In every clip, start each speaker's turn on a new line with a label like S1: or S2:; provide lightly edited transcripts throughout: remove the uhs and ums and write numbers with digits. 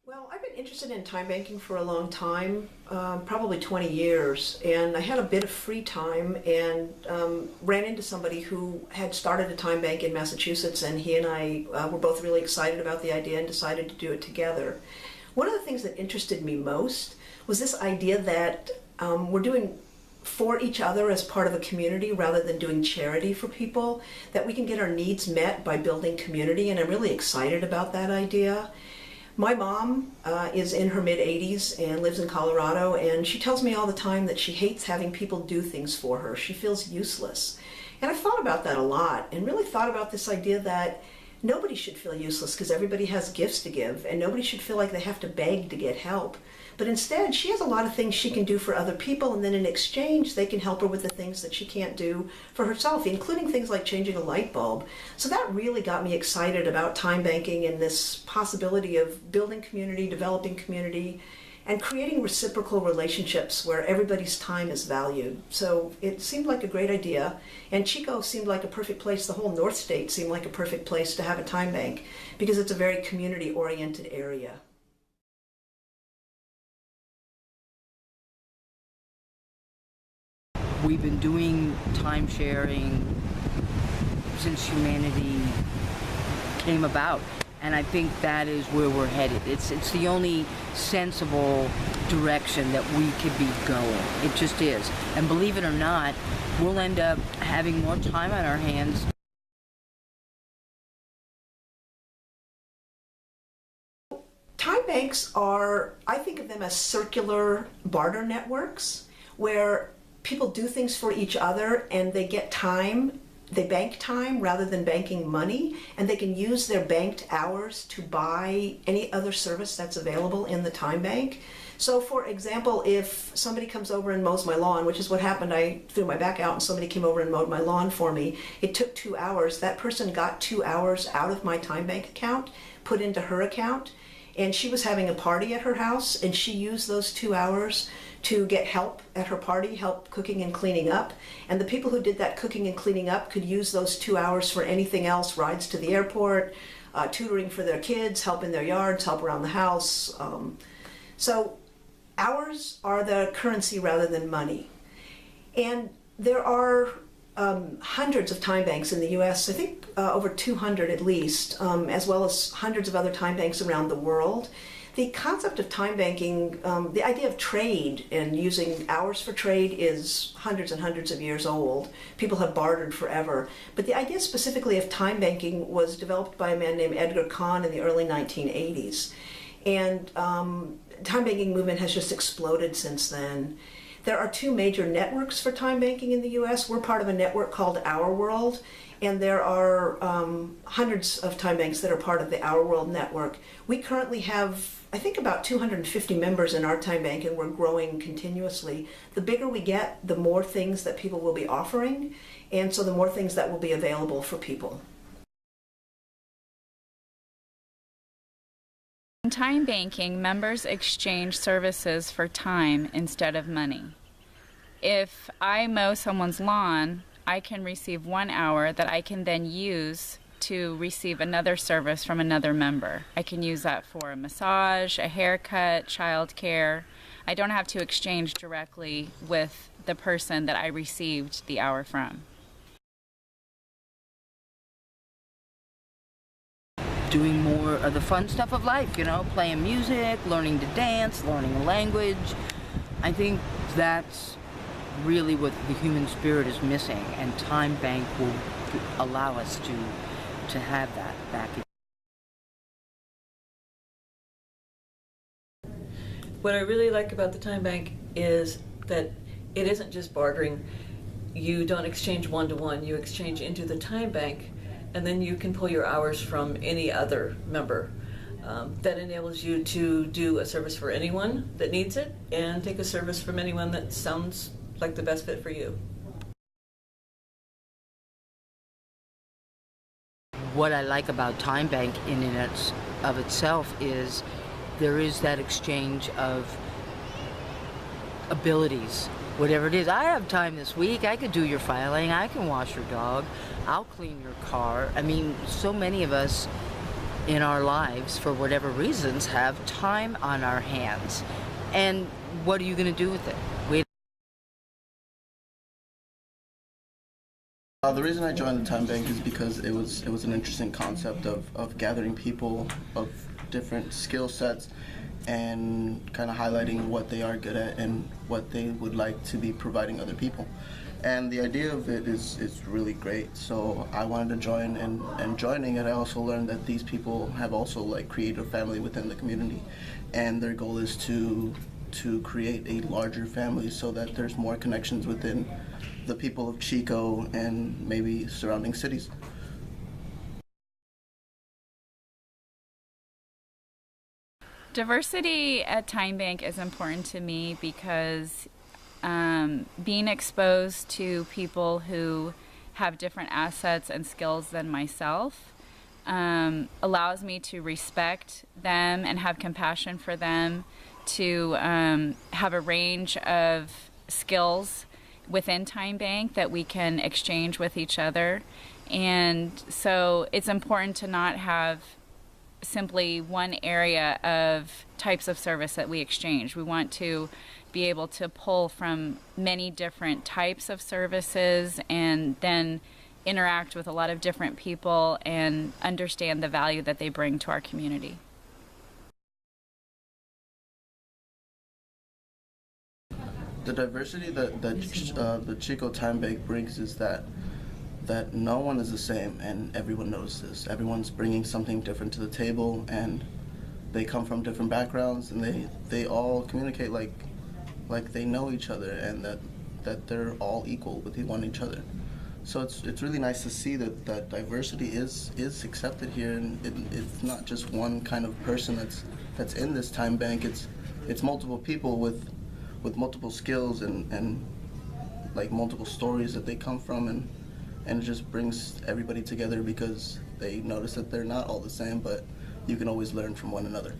S1: Well, I've been interested in time banking for a long time, probably 20 years, and I had a bit of free time and ran into somebody who had started a time bank in Massachusetts, and he and I were both really excited about the idea and decided to do it together. One of the things that interested me most was this idea that we're doing for each other as part of a community rather than doing charity for people, that we can get our needs met by building community, and I'm really excited about that idea. My mom is in her mid-80s and lives in Colorado, and she tells me all the time that she hates having people do things for her. She feels useless. And I've thought about that a lot and really thought about this idea that nobody should feel useless because everybody has gifts to give, and nobody should feel like they have to beg to get help. But instead, she has a lot of things she can do for other people, and then in exchange, they can help her with the things that she can't do for herself, including things like changing a light bulb. So that really got me excited about time banking and this possibility of building community, developing community, and creating reciprocal relationships where everybody's time is valued. So it seemed like a great idea, and Chico seemed like a perfect place. The whole North State seemed like a perfect place to have a time bank because it's a very community-oriented area.
S2: We've been doing time sharing since humanity came about. And I think that is where we're headed. It's the only sensible direction that we could be going. It just is. And believe it or not, we'll end up having more time on our hands.
S1: Time banks are, I think of them as circular barter networks where people do things for each other and they get time. They bank time rather than banking money, and they can use their banked hours to buy any other service that's available in the time bank. So for example, if somebody comes over and mows my lawn, which is what happened, I threw my back out and somebody came over and mowed my lawn for me. It took 2 hours. That person got 2 hours out of my time bank account, put into her account, and she was having a party at her house, and she used those 2 hours to get help at her party, help cooking and cleaning up. And the people who did that cooking and cleaning up could use those 2 hours for anything else, rides to the airport, tutoring for their kids, help in their yards, help around the house. So hours are the currency rather than money. And there are hundreds of time banks in the US, I think over 200 at least, as well as hundreds of other time banks around the world. The concept of time banking, the idea of trade and using hours for trade is hundreds and hundreds of years old. People have bartered forever. But the idea specifically of time banking was developed by a man named Edgar Kahn in the early 1980s. And time banking movement has just exploded since then. There are 2 major networks for time banking in the US. We're part of a network called Our World, and there are hundreds of time banks that are part of the Our World network. We currently have, I think, about 250 members in our time bank, and we're growing continuously. The bigger we get, the more things that people will be offering, and so the more things that will be available for people.
S3: In time banking, members exchange services for time instead of money. If I mow someone's lawn, I can receive 1 hour that I can then use to receive another service from another member. I can use that for a massage, a haircut, childcare. I don't have to exchange directly with the person that I received the hour from.
S2: Doing more of the fun stuff of life, playing music, learning to dance, learning a language. I think that's really what the human spirit is missing, and Time Bank will allow us to have that back.
S4: What I really like about the time bank is that it isn't just bartering. You don't exchange one-to-one, you exchange into the time bank, and then you can pull your hours from any other member. That enables you to do a service for anyone that needs it and take a service from anyone that sounds like the best fit for you.
S2: What I like about Time Bank in and of itself is there is that exchange of abilities. Whatever it is, I have time this week, I could do your filing, I can wash your dog, I'll clean your car. I mean, so many of us in our lives, for whatever reasons, have time on our hands. And what are you going to do with it?
S5: The reason I joined the Time Bank is because it was an interesting concept of gathering people of different skill sets and kind of highlighting what they are good at and what they would like to be providing other people. And the idea of it is really great. So I wanted to join, and joining it, I also learned that these people have also like created a family within the community, and their goal is to create a larger family so that there's more connections within the people of Chico and maybe surrounding cities.
S3: Diversity at Time Bank is important to me because being exposed to people who have different assets and skills than myself allows me to respect them and have compassion for them, to have a range of skills within Time Bank that we can exchange with each other. And so it's important to not have simply one area of types of service that we exchange. We want to be able to pull from many different types of services and then interact with a lot of different people and understand the value that they bring to our community.
S5: The diversity that the Chico Time Bank brings is that no one is the same, and everyone knows this. Everyone's bringing something different to the table, and they come from different backgrounds, and they all communicate like they know each other, and that they're all equal with each other. So it's really nice to see that diversity is accepted here, and it's not just one kind of person that's in this Time Bank. It's multiple people with multiple skills and like multiple stories that they come from, and it just brings everybody together because they notice that they're not all the same, but you can always learn from one another.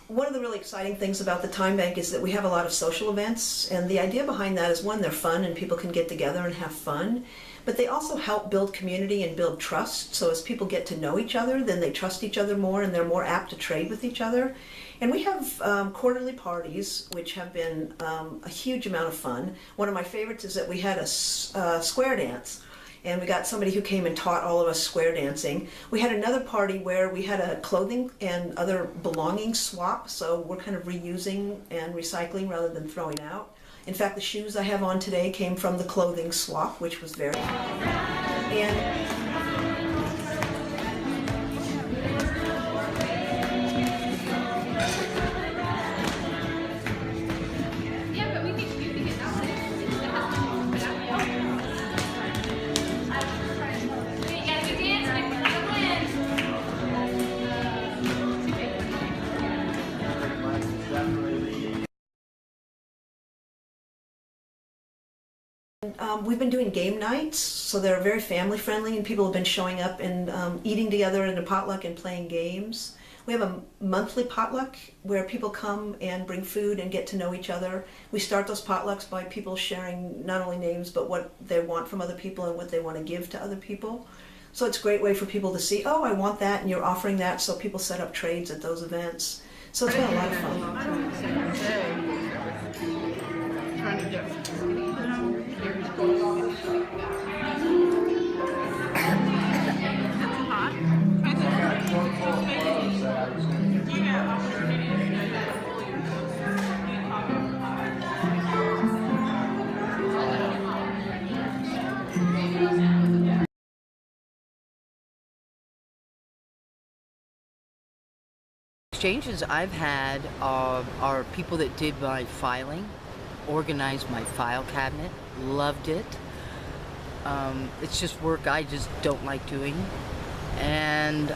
S1: One of the really exciting things about the Time Bank is that we have a lot of social events, and the idea behind that is, one, they're fun and people can get together and have fun, but they also help build community and build trust. So as people get to know each other, then they trust each other more and they're more apt to trade with each other. And we have quarterly parties, which have been a huge amount of fun. One of my favorites is that we had a square dance, and we got somebody who came and taught all of us square dancing. We had another party where we had a clothing and other belongings swap, so we're kind of reusing and recycling rather than throwing out. In fact, the shoes I have on today came from the clothing swap, which was very fun. And we've been doing game nights, so they're very family friendly, and people have been showing up and eating together in a potluck and playing games. We have a monthly potluck where people come and bring food and get to know each other. We start those potlucks by people sharing not only names but what they want from other people and what they want to give to other people. So it's a great way for people to see, oh, I want that, and you're offering that, so people set up trades at those events. So it's been a lot of fun.
S2: Exchanges I've had are people that did my filing, organized my file cabinet, loved it. It's just work I just don't like doing. And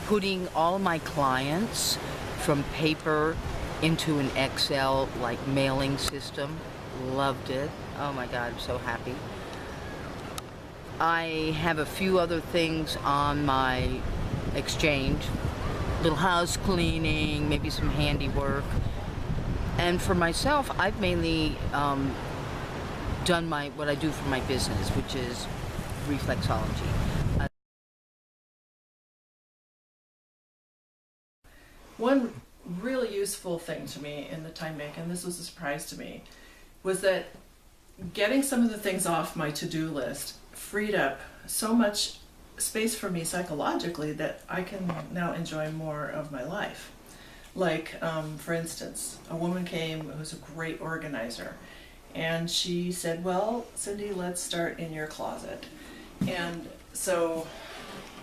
S2: putting all my clients from paper into an Excel like mailing system, loved it. Oh my God, I'm so happy. I have a few other things on my exchange. Little house cleaning, maybe some handiwork. And for myself, I've mainly done what I do for my business, which is reflexology.
S6: One really useful thing to me in the time bank, and this was a surprise to me, was that getting some of the things off my to-do list freed up so much space for me psychologically that I can now enjoy more of my life. Like, for instance, a woman came who's a great organizer, and she said, well, Cindy, let's start in your closet. And so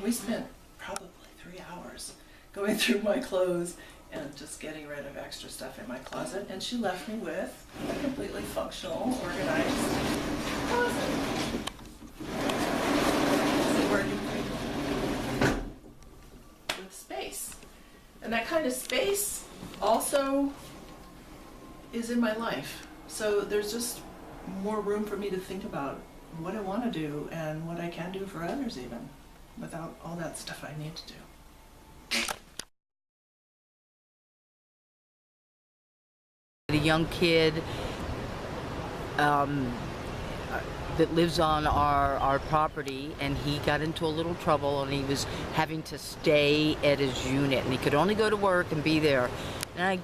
S6: we spent probably 3 hours going through my clothes and just getting rid of extra stuff in my closet, and she left me with a completely functional, organized closet. See where you with space. And that kind of space also is in my life. So there's just more room for me to think about what I want to do and what I can do for others even, without all that stuff I need to do.
S2: A young kid that lives on our property, and he got into a little trouble, and he was having to stay at his unit, and he could only go to work and be there. And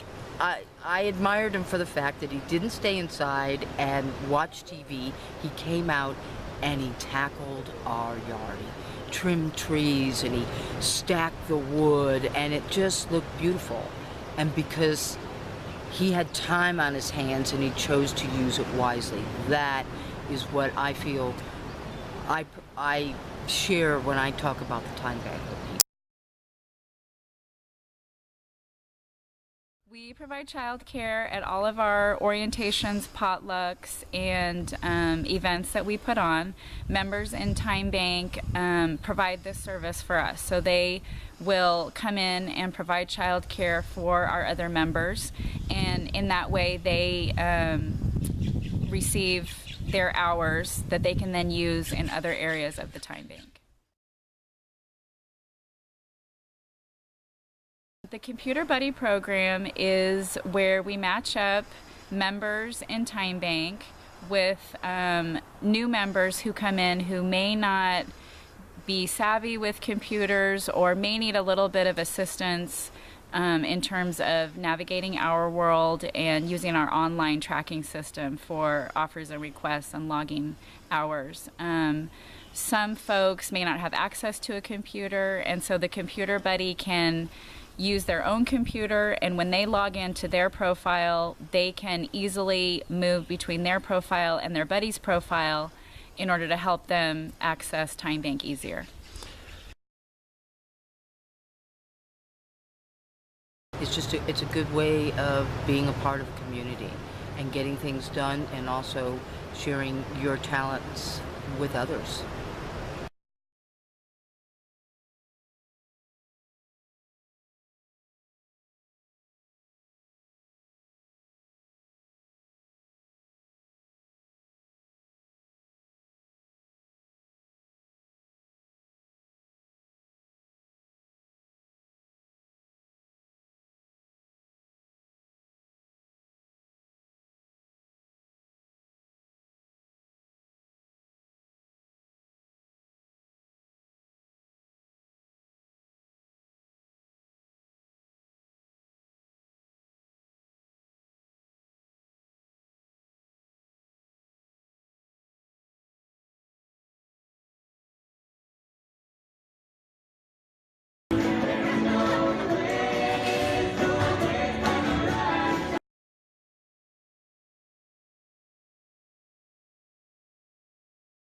S2: I admired him for the fact that he didn't stay inside and watch TV. He came out and he tackled our yard. He trimmed trees and he stacked the wood, and it just looked beautiful. And because he had time on his hands and he chose to use it wisely, that is what I feel I share when I talk about the time bank with people.
S3: We provide childcare at all of our orientations, potlucks, and events that we put on. Members in Time Bank provide this service for us. So they will come in and provide childcare for our other members, and in that way they receive their hours that they can then use in other areas of the Time Bank. The Computer Buddy program is where we match up members in Time Bank with new members who come in who may not be savvy with computers or may need a little bit of assistance in terms of navigating our world and using our online tracking system for offers and requests and logging hours. Some folks may not have access to a computer, and so the Computer Buddy can use their own computer, and when they log into their profile, they can easily move between their profile and their buddy's profile in order to help them access Time Bank easier.
S2: It's a good way of being a part of a community and getting things done, and also sharing your talents with others.